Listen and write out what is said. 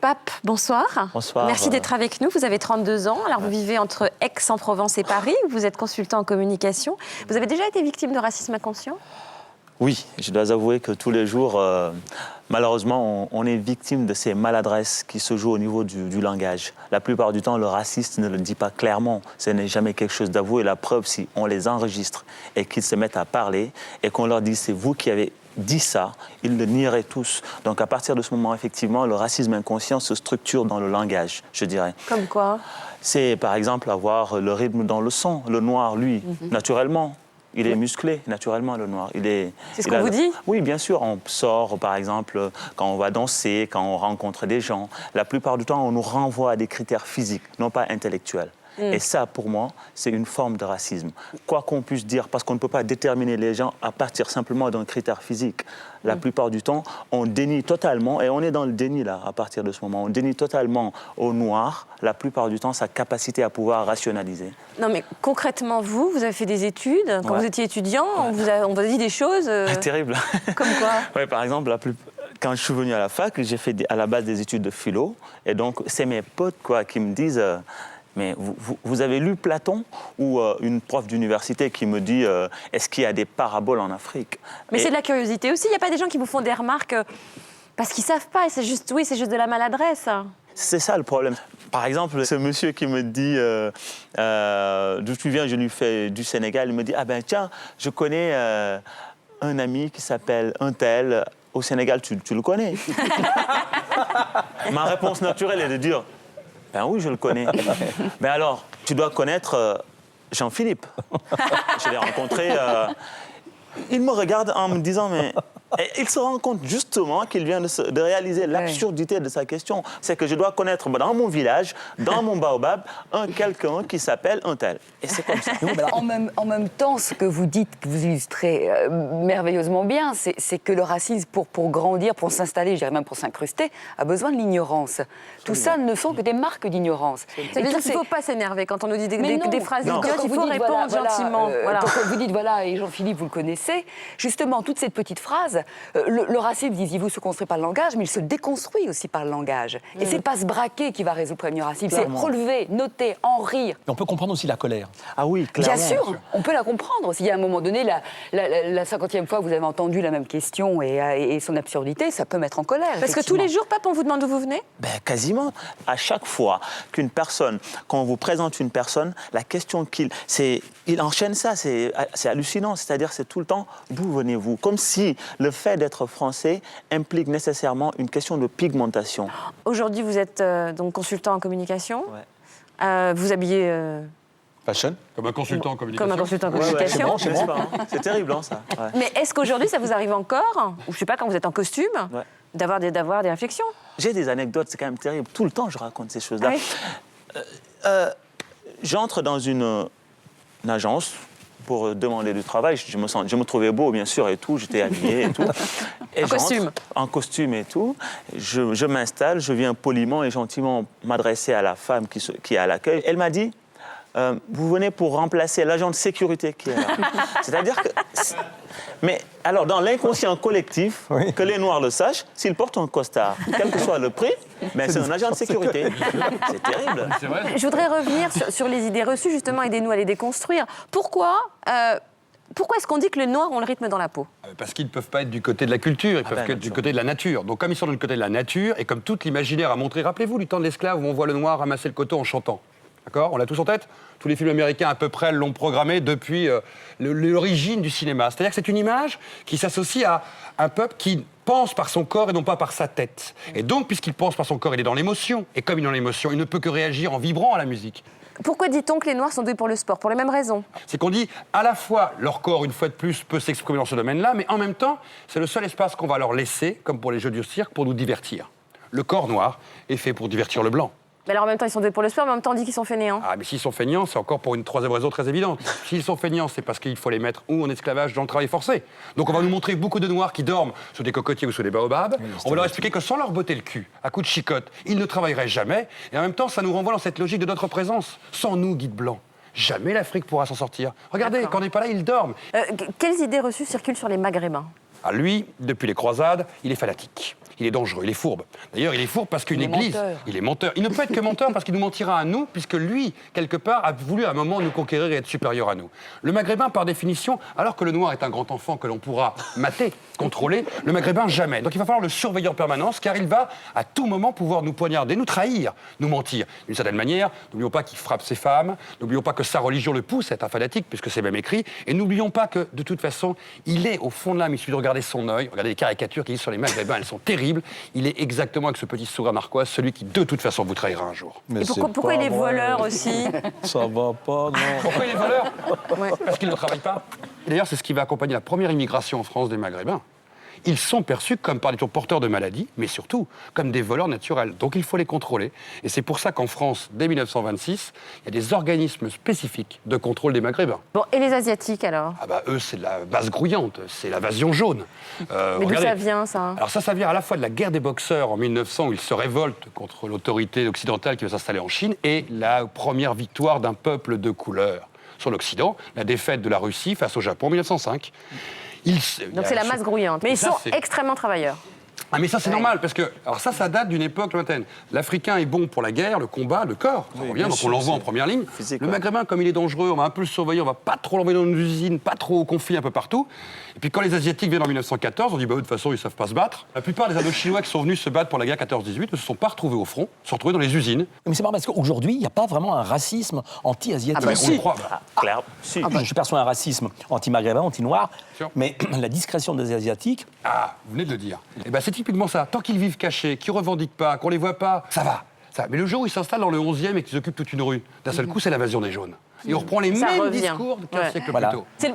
Pape, bonsoir. Bonsoir. Merci d'être avec nous. Vous avez 32 ans. Alors, vous vivez entre Aix-en-Provence et Paris. Vous êtes consultant en communication. Vous avez déjà été victime de racisme inconscient ? Oui, je dois avouer que tous les jours, malheureusement, on est victime de ces maladresses qui se jouent au niveau du langage. La plupart du temps, le raciste ne le dit pas clairement. Ce n'est jamais quelque chose d'avoué. La preuve, si on les enregistre et qu'ils se mettent à parler et qu'on leur dit « c'est vous qui avez dit ça », ils le nieraient tous. Donc à partir de ce moment, effectivement, le racisme inconscient se structure dans le langage, je dirais. Comme quoi ? C'est par exemple avoir le rythme dans le sang. Le noir, lui, naturellement, il est musclé, naturellement, le noir. C'est ce qu'on vous dit ? Oui, bien sûr. On sort, par exemple, quand on va danser, quand on rencontre des gens. La plupart du temps, on nous renvoie à des critères physiques, non pas intellectuels. Et ça, pour moi, c'est une forme de racisme. Quoi qu'on puisse dire, parce qu'on ne peut pas déterminer les gens à partir simplement d'un critère physique. La plupart du temps, on dénie totalement, et on est dans le déni là, à partir de ce moment, on dénie totalement au noir, la plupart du temps, sa capacité à pouvoir rationaliser. Non, mais concrètement, vous avez fait des études. Quand vous étiez étudiant, on vous a dit des choses... Terrible. Comme quoi ? Oui, par exemple, quand je suis venu à la fac, j'ai fait à la base des études de philo, et donc c'est mes potes qui me disent... Mais vous avez lu Platon ou une prof d'université qui me dit est-ce qu'il y a des paraboles en Afrique ? Mais c'est de la curiosité aussi. Il n'y a pas des gens qui vous font des remarques parce qu'ils ne savent pas et c'est juste de la maladresse. C'est ça le problème. Par exemple, ce monsieur qui me dit d'où tu viens, je lui fais du Sénégal, il me dit ah ben tiens, je connais un ami qui s'appelle un tel au Sénégal, tu le connais ? Ma réponse naturelle est de dire ben oui, je le connais. Mais alors, tu dois connaître Jean-Philippe. Je l'ai rencontré. Il me regarde en me disant, mais... Et il se rend compte justement qu'il vient de réaliser l'absurdité de sa question. C'est que je dois connaître dans mon village, dans mon baobab, quelqu'un qui s'appelle un tel. Et c'est comme ça. En même temps, ce que vous dites, que vous illustrez merveilleusement bien, c'est que le racisme, pour grandir, pour s'installer, je dirais même pour s'incruster, a besoin de l'ignorance. Tout ça ne sont que des marques d'ignorance. Ça veut dire qu'il ne faut pas s'énerver quand on nous dit des phrases idiotes, il faut répondre gentiment. Quand vous dites, voilà, et Jean-Philippe, vous le connaissez, justement, toutes ces petites phrases, le racisme, disiez-vous, se construit par le langage, mais il se déconstruit aussi par le langage. Et c'est pas se braquer qui va résoudre le problème du racisme, c'est relever, noter, en rire. Et on peut comprendre aussi la colère. Ah oui, clairement. Bien sûr, on peut la comprendre. S'il y a un moment donné, la 50e fois que vous avez entendu la même question et son absurdité, ça peut mettre en colère. Parce que tous les jours, Pape, on vous demande d'où vous venez ? Ben, quasiment. À chaque fois quand on vous présente une personne, la question il enchaîne ça, c'est hallucinant. C'est-à-dire, c'est tout le temps, d'où venez-vous ? Comme si le fait d'être français implique nécessairement une question de pigmentation. Aujourd'hui, vous êtes donc consultant en communication. Ouais. Vous habillez... Fashion. Comme un consultant en communication. Comme un consultant en communication. C'est bon, c'est terrible, hein, ça. Ouais. Mais est-ce qu'aujourd'hui, ça vous arrive encore, ou je ne sais pas, quand vous êtes en costume, d'avoir des réflexions ? J'ai des anecdotes, c'est quand même terrible. Tout le temps, je raconte ces choses-là. Ah oui. J'entre dans une agence pour demander du travail. Je me trouvais beau, bien sûr, et tout. J'étais habillé et tout. Et en costume et tout. Je m'installe, je viens poliment et gentiment m'adresser à la femme qui est à l'accueil. Elle m'a dit, vous venez pour remplacer l'agent de sécurité qui est là. C'est-à-dire que... Mais alors, dans l'inconscient collectif, que les Noirs le sachent, s'ils portent un costard, quel que soit le prix, ben c'est un agent de sécurité. C'est terrible. C'est vrai. Je voudrais revenir sur les idées reçues, justement, aidez-nous à les déconstruire. Pourquoi est-ce qu'on dit que les Noirs ont le rythme dans la peau ? Parce qu'ils ne peuvent pas être du côté de la culture, ils peuvent être du côté de la nature. Donc comme ils sont du côté de la nature, et comme tout l'imaginaire a montré, rappelez-vous du temps de l'esclave où on voit le noir ramasser le coton en chantant. D'accord ? On l'a tous en tête ? Tous les films américains à peu près l'ont programmé depuis l'origine du cinéma. C'est-à-dire que c'est une image qui s'associe à un peuple qui pense par son corps et non pas par sa tête. Et donc, puisqu'il pense par son corps, il est dans l'émotion. Et comme il est dans l'émotion, il ne peut que réagir en vibrant à la musique. Pourquoi dit-on que les Noirs sont doués pour le sport ? Pour les mêmes raisons. C'est qu'on dit, à la fois, leur corps, une fois de plus, peut s'exprimer dans ce domaine-là, mais en même temps, c'est le seul espace qu'on va leur laisser, comme pour les jeux du cirque, pour nous divertir. Le corps noir est fait pour divertir le blanc. Mais alors en même temps, ils sont doués pour le sport, mais en même temps, on dit qu'ils sont fainéants. Ah, mais s'ils sont feignants, c'est encore pour une troisième raison très évidente. S'ils sont feignants, c'est parce qu'il faut les mettre ou en esclavage dans le travail forcé. Donc on va nous montrer beaucoup de Noirs qui dorment sur des cocotiers ou sur des baobabs. On va leur expliquer que sans leur botter le cul, à coups de chicotte, ils ne travailleraient jamais. Et en même temps, ça nous renvoie dans cette logique de notre présence. Sans nous, guides blancs, jamais l'Afrique pourra s'en sortir. Regardez, quand on n'est pas là, ils dorment. Quelles idées reçues circulent sur les Maghrébins ? Ah, lui, depuis les croisades, il est fanatique. il est dangereux, il est fourbe. D'ailleurs, il est fourbe parce qu'une Il est église, menteur. il est menteur. Il ne peut être que menteur parce qu'il nous mentira à nous, puisque lui, quelque part, a voulu à un moment nous conquérir et être supérieur à nous. Le maghrébin, par définition, alors que le noir est un grand enfant que l'on pourra mater, contrôler, le maghrébin jamais. Donc il va falloir le surveiller en permanence, car il va à tout moment pouvoir nous poignarder, nous trahir, nous mentir. D'une certaine manière, n'oublions pas qu'il frappe ses femmes, n'oublions pas que sa religion le pousse à être un fanatique, puisque c'est même écrit, et n'oublions pas que, de toute façon, il est au fond de l'âme, il suffit de regarder son œil, regardez les caricatures qu'il y a sur les maghrébins, elles sont terribles. Il est exactement avec ce petit sourire narquois, celui qui, de toute façon, vous trahira un jour. Et pourquoi il est voleur aussi? Ça va pas, non. Pourquoi il est voleur? Parce qu'il ne travaille pas. Et d'ailleurs, c'est ce qui va accompagner la première immigration en France des Maghrébins. Ils sont perçus comme par des porteurs de maladies, mais surtout comme des voleurs naturels. Donc il faut les contrôler. Et c'est pour ça qu'en France, dès 1926, il y a des organismes spécifiques de contrôle des Maghrébins. Bon, et les Asiatiques alors? Ah bah eux, c'est de la base grouillante, c'est l'invasion jaune. Mais d'où ça vient, ça? Alors ça vient à la fois de la guerre des boxeurs en 1900, où ils se révoltent contre l'autorité occidentale qui va s'installer en Chine, et la première victoire d'un peuple de couleur sur l'Occident, la défaite de la Russie face au Japon en 1905. Donc c'est la masse grouillante. Mais ils sont extrêmement travailleurs. Ah mais ça c'est normal, parce que alors ça date d'une époque lointaine. L'Africain est bon pour la guerre, le combat, le corps, ça revient, donc on l'envoie en première ligne. Physique, Le ouais. Maghrébin, comme il est dangereux, on va un peu le surveiller, on va pas trop l'envoyer dans une usine, pas trop au conflit un peu partout. Et puis quand les Asiatiques viennent en 1914, on dit bah eux, de toute façon ils savent pas se battre. La plupart des Indochinois qui sont venus se battre pour la guerre 14-18 ne se sont pas retrouvés au front, se sont retrouvés dans les usines. Mais c'est marrant parce qu'aujourd'hui, il n'y a pas vraiment un racisme anti-asiatique. Ah bah, on le croit. Claire, si. Je perçois un racisme anti-maghrébin, anti-noir, Sûr. mais la discrétion des Asiatiques, Ah, vous venez de le dire. Et ben c'est typiquement ça. Tant qu'ils vivent cachés, qu'ils revendiquent pas, qu'on les voit pas, ça va. Mais le jour où ils s'installent dans le 11e et qu'ils occupent toute une rue, d'un seul coup, c'est l'invasion des jaunes. Et on reprend les Ça mêmes revient. discours de 15 Ouais. siècles Voilà. plus tôt. C'est